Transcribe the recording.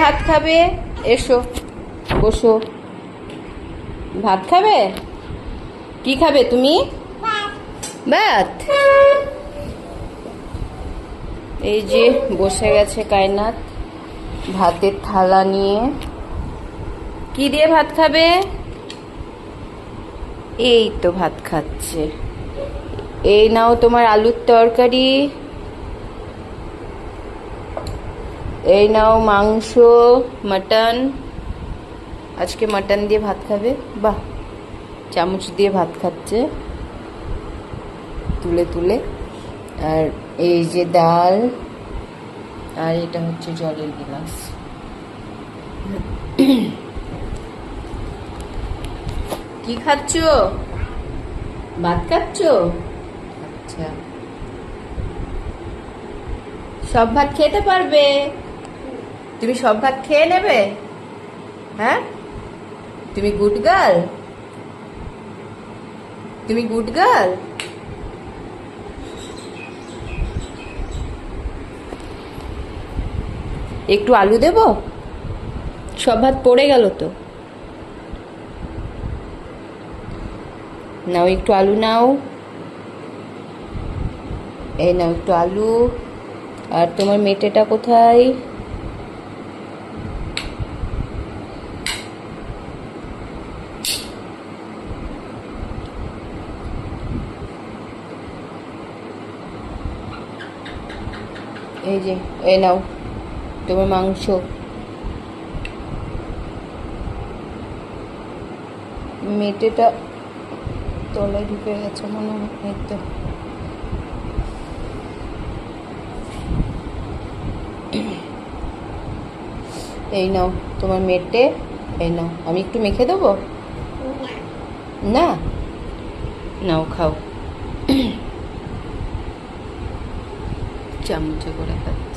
ভাত খাবে? এসো, বসো। ভাত খাবে? কি খাবে তুমি? ভাত। এই যে বসে গেছে কায়নাত ভাতের থালা নিয়ে। কি দিয়ে ভাত খাবে? এই তো ভাত খাচ্ছে। এই নাও তোমার আলুর তরকারি, এই নাও মাংস, মাটন। আজকে মাটন দিয়ে ভাত খাবে। বাহ, চামচ দিয়ে ভাত খাচ্ছে তুলে তুলে। আর এই যে ডাল, আর এটা হচ্ছে জলের গ্লাস। কি খাচ্ছো? ভাত খাচ্ছো? আচ্ছা, সব ভাত খেতে পারবে? তুমি সব ভাত খেয়ে নেবে? হ্যাঁ, তুমি গুড গার্ল? তুমি গুড গার্ল? একটু আলু দেব? সব ভাত পড়ে গেল তো। নাও একটু আলু নাও। এই নাও একটু আলু। আর তোমার মেটেটা কোথায়? এই যে, এই নাও তোমার মাংস। মেটেটা তলায় ঢুকে গেছে মনে হয়। এই তো, এই নাও তোমার মেটে। এই নাও, আমি একটু মেখে দেবো? না, নাও খাও। চামচে করে খাচ্ছি।